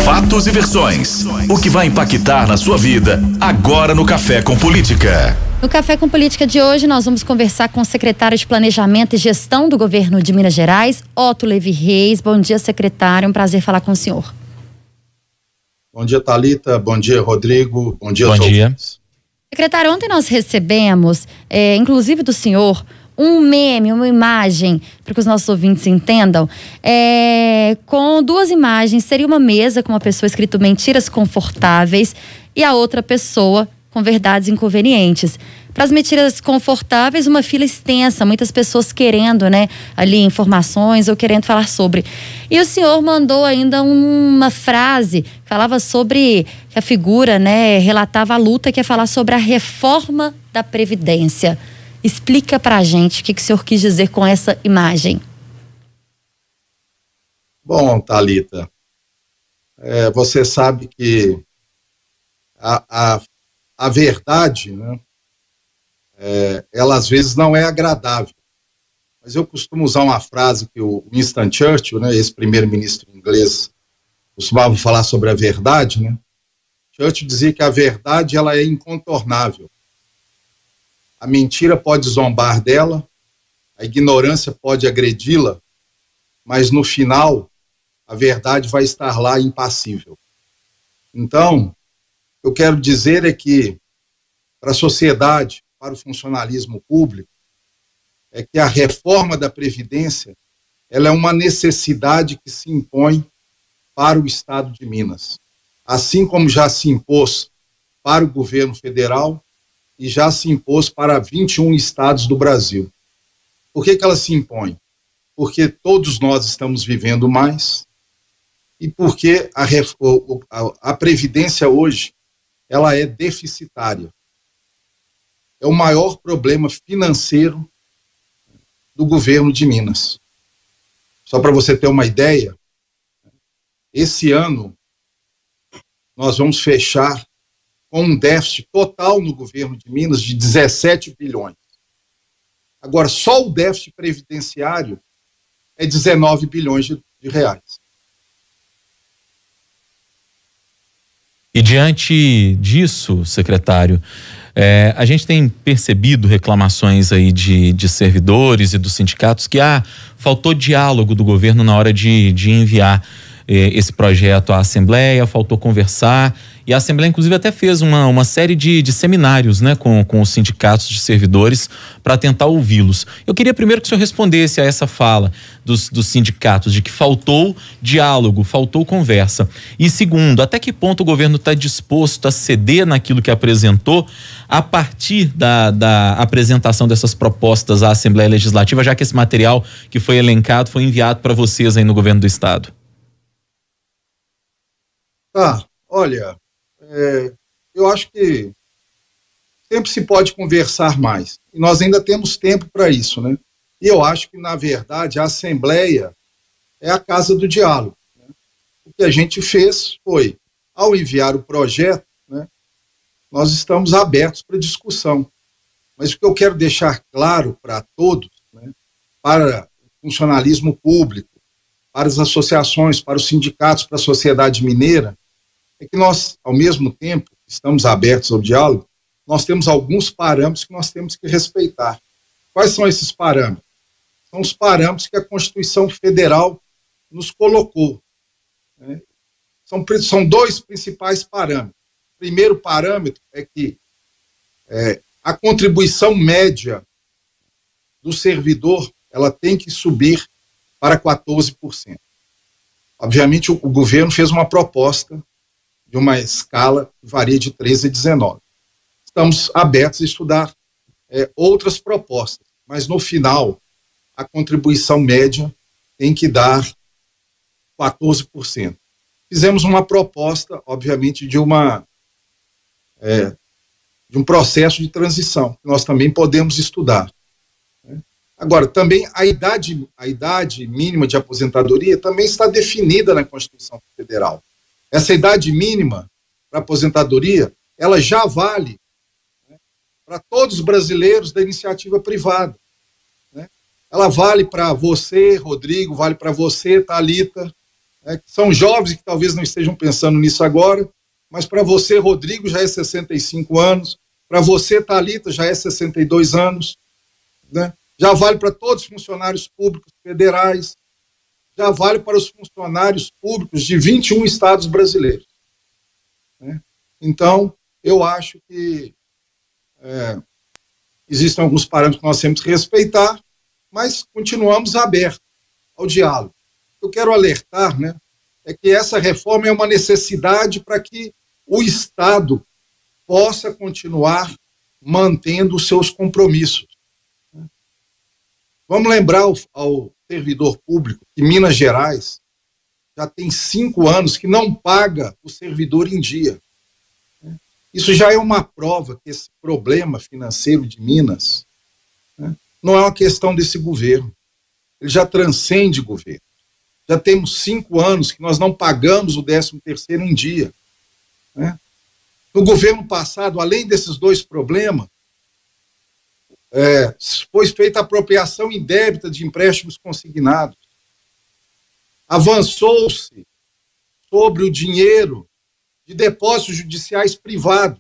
Fatos e versões. O que vai impactar na sua vida agora no Café com Política. No Café com Política de hoje, nós vamos conversar com o secretário de Planejamento e Gestão do Governo de Minas Gerais, Otto Levi Reis. Bom dia, secretário. Um prazer falar com o senhor. Bom dia, Thalita. Bom dia, Rodrigo. Bom dia a todos. Secretário, ontem nós recebemos, inclusive do senhor, um meme, uma imagem, para que os nossos ouvintes entendam, com duas imagens. Seria uma mesa com uma pessoa escrito mentiras confortáveis e a outra pessoa com verdades inconvenientes. Para as mentiras confortáveis, uma fila extensa, muitas pessoas querendo, ali informações ou querendo falar sobre. E o senhor mandou ainda uma frase que falava sobre que a figura, relatava a luta que ia falar sobre a reforma da Previdência. Explica pra gente o que o senhor quis dizer com essa imagem. Bom, Thalita, você sabe que a verdade, ela às vezes não é agradável. Mas eu costumo usar uma frase que o Winston Churchill, esse primeiro-ministro inglês, costumava falar sobre a verdade, Churchill dizia que a verdade ela é incontornável. A mentira pode zombar dela, a ignorância pode agredi-la, mas no final a verdade vai estar lá impassível. Então, eu quero dizer é que para a sociedade, para o funcionalismo público, é que a reforma da Previdência ela é uma necessidade que se impõe para o Estado de Minas. Assim como já se impôs para o governo federal e já se impôs para 21 estados do Brasil. Por que ela se impõe? Porque todos nós estamos vivendo mais e porque a Previdência hoje ela é deficitária. É o maior problema financeiro do governo de Minas. Só para você ter uma ideia, esse ano nós vamos fechar com um déficit total no governo de Minas de 17 bilhões. Agora, só o déficit previdenciário é 19 bilhões de reais. E diante disso, secretário, a gente tem percebido reclamações aí de servidores e dos sindicatos que faltou diálogo do governo na hora de enviar esse projeto à Assembleia, faltou conversar, e a Assembleia inclusive até fez uma série de seminários com os sindicatos de servidores para tentar ouvi-los. Eu queria primeiro que o senhor respondesse a essa fala dos sindicatos, de que faltou diálogo, faltou conversa. E segundo, até que ponto o governo está disposto a ceder naquilo que apresentou a partir da apresentação dessas propostas à Assembleia Legislativa, já que esse material que foi elencado foi enviado para vocês aí no governo do estado? Olha, eu acho que sempre se pode conversar mais. E nós ainda temos tempo para isso, E eu acho que, na verdade, a Assembleia é a casa do diálogo. O que a gente fez foi, ao enviar o projeto, nós estamos abertos para discussão. Mas o que eu quero deixar claro para todos, para o funcionalismo público, para as associações, para os sindicatos, para a sociedade mineira, é que nós, ao mesmo tempo, estamos abertos ao diálogo, nós temos alguns parâmetros que nós temos que respeitar. Quais são esses parâmetros? São os parâmetros que a Constituição Federal nos colocou. São dois principais parâmetros. O primeiro parâmetro é que a contribuição média do servidor ela tem que subir para 14%. Obviamente, o governo fez uma proposta de uma escala que varia de 13 a 19. Estamos abertos a estudar outras propostas, mas no final, a contribuição média tem que dar 14%. Fizemos uma proposta, obviamente, de um processo de transição, que nós também podemos estudar. Agora, também a idade mínima de aposentadoria também está definida na Constituição Federal. Essa idade mínima para aposentadoria, ela já vale para todos os brasileiros da iniciativa privada. Ela vale para você, Rodrigo, vale para você, Thalita, né, que são jovens que talvez não estejam pensando nisso agora, mas para você, Rodrigo, já é 65 anos, para você, Thalita, já é 62 anos, né? Já vale para todos os funcionários públicos federais, já vale para os funcionários públicos de 21 estados brasileiros, né? Então, eu acho que existem alguns parâmetros que nós temos que respeitar, mas continuamos abertos ao diálogo. Eu quero alertar, né, é que essa reforma é uma necessidade para que o Estado possa continuar mantendo os seus compromissos. Vamos lembrar ao servidor público que Minas Gerais já tem 5 anos que não paga o servidor em dia. Isso já é uma prova que esse problema financeiro de Minas, né, não é uma questão desse governo. Ele já transcende governo. Já temos 5 anos que nós não pagamos o 13º em dia, né? No governo passado, além desses 2 problemas, foi feita a apropriação indébita de empréstimos consignados. Avançou-se sobre o dinheiro de depósitos judiciais privados.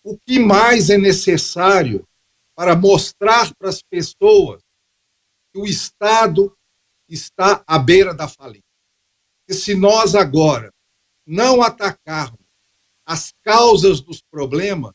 O que mais é necessário para mostrar para as pessoas que o Estado está à beira da falência? E se nós agora não atacarmos as causas dos problemas,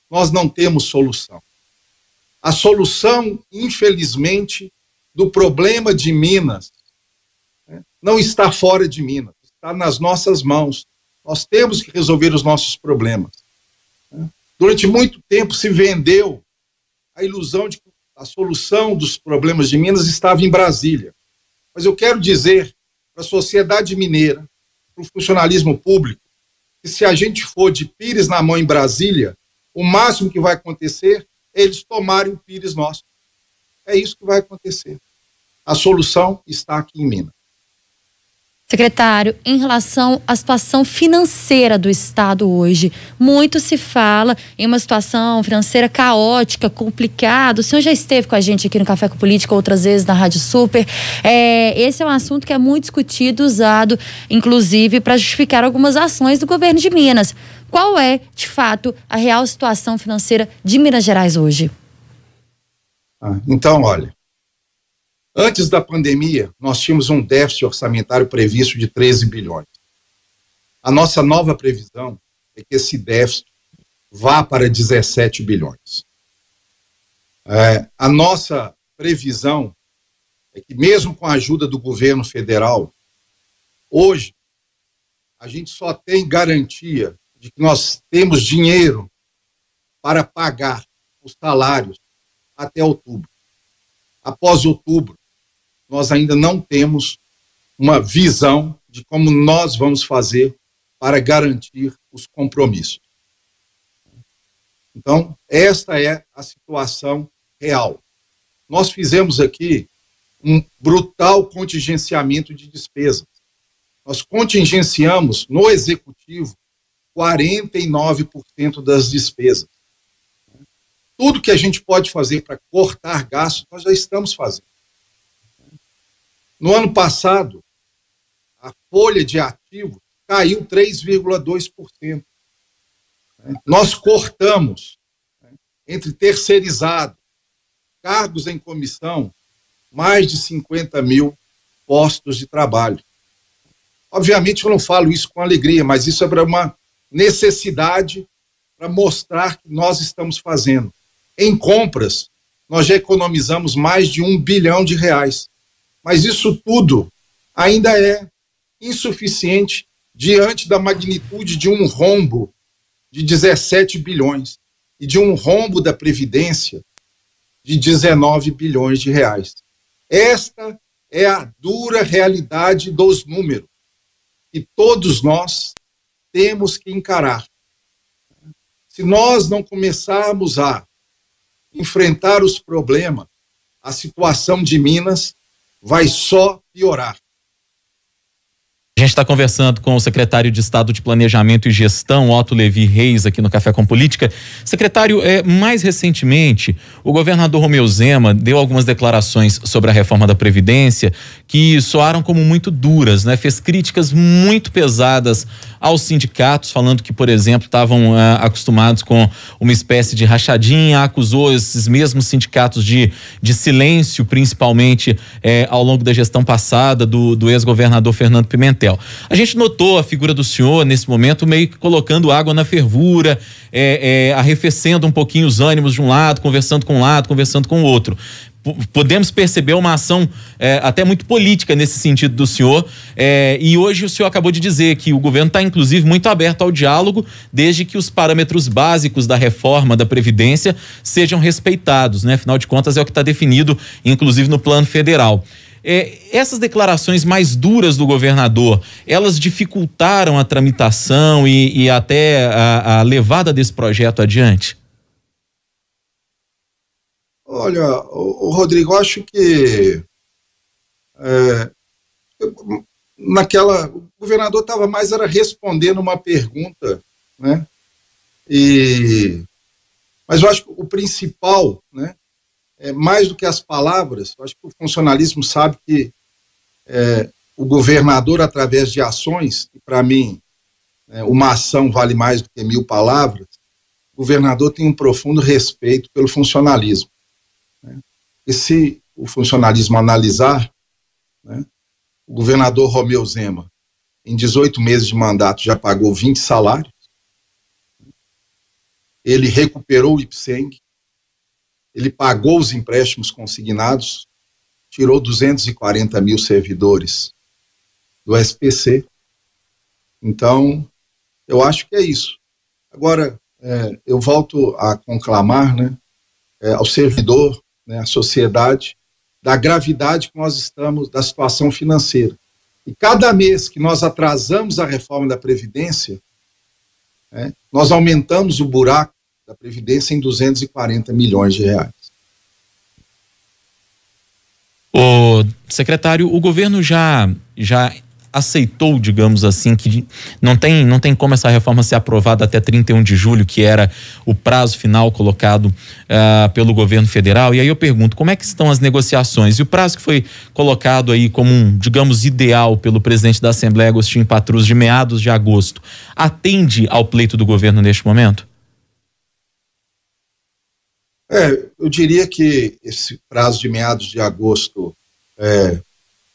nós não temos solução. A solução, infelizmente, do problema de Minas, né, não está fora de Minas, está nas nossas mãos. Nós temos que resolver os nossos problemas, né? Durante muito tempo se vendeu a ilusão de que a solução dos problemas de Minas estava em Brasília. Mas eu quero dizer para a sociedade mineira, para o funcionalismo público, que se a gente for de pires na mão em Brasília, o máximo que vai acontecer é eles tomarem o pires nosso. É isso que vai acontecer. A solução está aqui em Minas. Secretário, em relação à situação financeira do Estado hoje, muito se fala em uma situação financeira caótica, complicada. O senhor já esteve com a gente aqui no Café com Política outras vezes na Rádio Super. Esse é um assunto que é muito discutido, usado, inclusive, para justificar algumas ações do governo de Minas. Qual é, de fato, a real situação financeira de Minas Gerais hoje? Então, olha, antes da pandemia, nós tínhamos um déficit orçamentário previsto de 13 bilhões. A nossa nova previsão é que esse déficit vá para 17 bilhões. A nossa previsão é que, mesmo com a ajuda do governo federal, hoje, a gente só tem garantia de que nós temos dinheiro para pagar os salários até outubro. Após outubro, nós ainda não temos uma visão de como nós vamos fazer para garantir os compromissos. Então, esta é a situação real. Nós fizemos aqui um brutal contingenciamento de despesas. Nós contingenciamos no Executivo 49% das despesas. Tudo que a gente pode fazer para cortar gastos, nós já estamos fazendo. No ano passado, a folha de ativos caiu 3,2%. Nós cortamos, entre terceirizados, cargos em comissão, mais de 50 mil postos de trabalho. Obviamente eu não falo isso com alegria, mas isso é para uma necessidade para mostrar que nós estamos fazendo. Em compras, nós já economizamos mais de R$1 bilhão. Mas isso tudo ainda é insuficiente diante da magnitude de um rombo de 17 bilhões e de um rombo da Previdência de 19 bilhões de reais. Esta é a dura realidade dos números que todos nós temos que encarar. Se nós não começarmos a enfrentar os problemas, a situação de Minas vai só piorar. A gente está conversando com o secretário de Estado de Planejamento e Gestão, Otto Levi Reis, aqui no Café com Política. Secretário, mais recentemente, o governador Romeu Zema deu algumas declarações sobre a reforma da Previdência que soaram como muito duras, né? Fez críticas muito pesadas aos sindicatos, falando que, por exemplo, estavam acostumados com uma espécie de rachadinha, acusou esses mesmos sindicatos de silêncio, principalmente ao longo da gestão passada do ex-governador Fernando Pimentel. A gente notou a figura do senhor nesse momento meio que colocando água na fervura, arrefecendo um pouquinho os ânimos de um lado, conversando com um lado, conversando com o outro. Podemos perceber uma ação até muito política nesse sentido do senhor, e hoje o senhor acabou de dizer que o governo está inclusive muito aberto ao diálogo, desde que os parâmetros básicos da reforma da Previdência sejam respeitados, né? Afinal de contas é o que está definido inclusive no plano federal. Essas declarações mais duras do governador, elas dificultaram a tramitação e até a levada desse projeto adiante? Olha, Rodrigo, eu acho que o governador estava mais respondendo uma pergunta, né? Mas eu acho que o principal, né? Mais do que as palavras, eu acho que o funcionalismo sabe que o governador, através de ações, e para mim, uma ação vale mais do que 1000 palavras, o governador tem um profundo respeito pelo funcionalismo. Né? E se o funcionalismo analisar, né, o governador Romeu Zema, em 18 meses de mandato, já pagou 20 salários, ele recuperou o IPSENG, ele pagou os empréstimos consignados, tirou 240 mil servidores do SPC. Então, eu acho que é isso. Agora, eu volto a conclamar, né, ao servidor, né, à sociedade, da gravidade que nós estamos, da situação financeira. E cada mês que nós atrasamos a reforma da Previdência, nós aumentamos o buraco da Previdência em 240 milhões de reais. O secretário, o governo já aceitou, digamos assim, que não tem como essa reforma ser aprovada até 31 de julho, que era o prazo final colocado pelo governo federal. E aí eu pergunto, como é que estão as negociações? E o prazo que foi colocado aí como digamos, ideal pelo presidente da Assembleia, Agostinho Patrus, de meados de agosto, atende ao pleito do governo neste momento? Eu diria que esse prazo de meados de agosto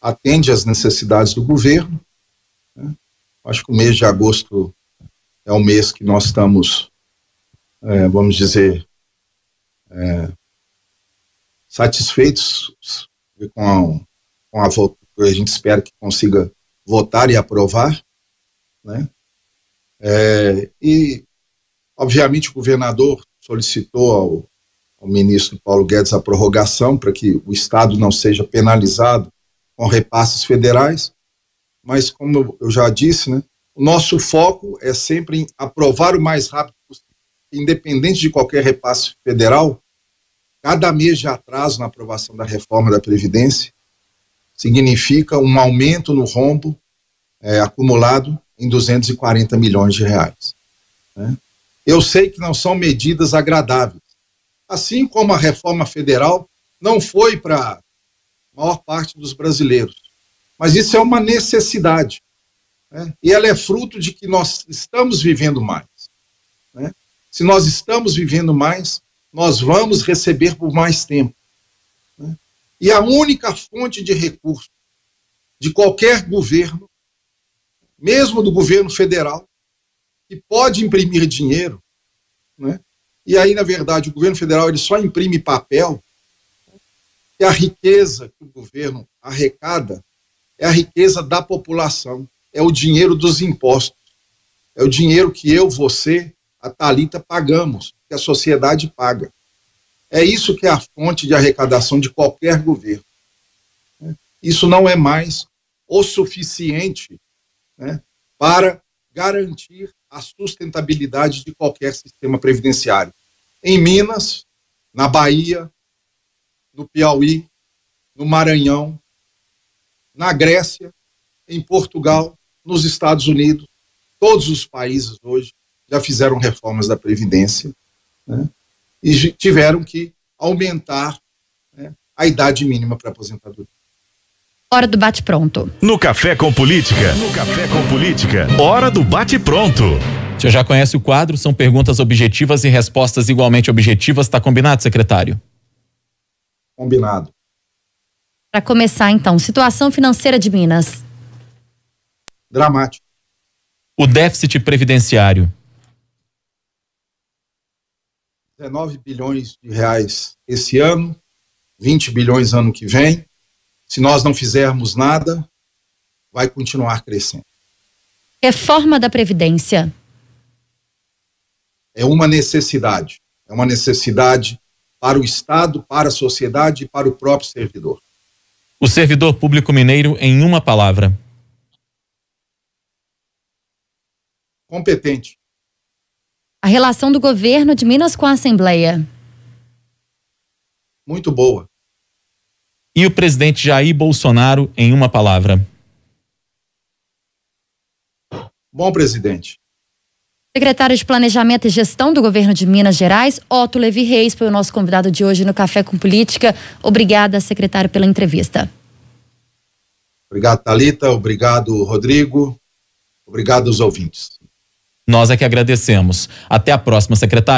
atende às necessidades do governo, né? Acho que o mês de agosto é o mês que nós estamos, vamos dizer, satisfeitos com a votação. A gente espera que consiga votar e aprovar, né? E, obviamente, o governador solicitou ao ministro Paulo Guedes a prorrogação para que o Estado não seja penalizado com repasses federais, mas como eu já disse, né, o nosso foco é sempre em aprovar o mais rápido possível, independente de qualquer repasse federal. Cada mês de atraso na aprovação da reforma da Previdência significa um aumento no rombo acumulado em 240 milhões de reais. Né? Eu sei que não são medidas agradáveis, assim como a reforma federal não foi para a maior parte dos brasileiros. Mas isso é uma necessidade, né? E ela é fruto de que nós estamos vivendo mais, né? Se nós estamos vivendo mais, nós vamos receber por mais tempo, né? E a única fonte de recurso de qualquer governo, mesmo do governo federal, que pode imprimir dinheiro, né? E aí, na verdade, o governo federal ele só imprime papel, e a riqueza que o governo arrecada é a riqueza da população, é o dinheiro dos impostos, é o dinheiro que eu, você, a Thalita pagamos, que a sociedade paga. É isso que é a fonte de arrecadação de qualquer governo. Isso não é mais o suficiente, né, para garantir a sustentabilidade de qualquer sistema previdenciário. Em Minas, na Bahia, no Piauí, no Maranhão, na Grécia, em Portugal, nos Estados Unidos, todos os países hoje já fizeram reformas da Previdência, né? E tiveram que aumentar, né, a idade mínima para aposentadoria. Hora do bate-pronto. No Café com Política. No Café com Política. Hora do bate-pronto. O senhor já conhece o quadro, são perguntas objetivas e respostas igualmente objetivas. Está combinado, secretário? Combinado. Para começar, então, situação financeira de Minas. Dramático. O déficit previdenciário. 19 bilhões de reais esse ano, 20 bilhões ano que vem. Se nós não fizermos nada, vai continuar crescendo. Reforma da Previdência. É uma necessidade. É uma necessidade para o Estado, para a sociedade e para o próprio servidor. O servidor público mineiro em uma palavra. Competente. A relação do governo de Minas com a Assembleia. Muito boa. E o presidente Jair Bolsonaro em uma palavra. Bom presidente. Secretário de Planejamento e Gestão do Governo de Minas Gerais, Otto Levi Reis, foi o nosso convidado de hoje no Café com Política. Obrigada, secretário, pela entrevista. Obrigado, Thalita. Obrigado, Rodrigo. Obrigado aos ouvintes. Nós é que agradecemos. Até a próxima, secretário.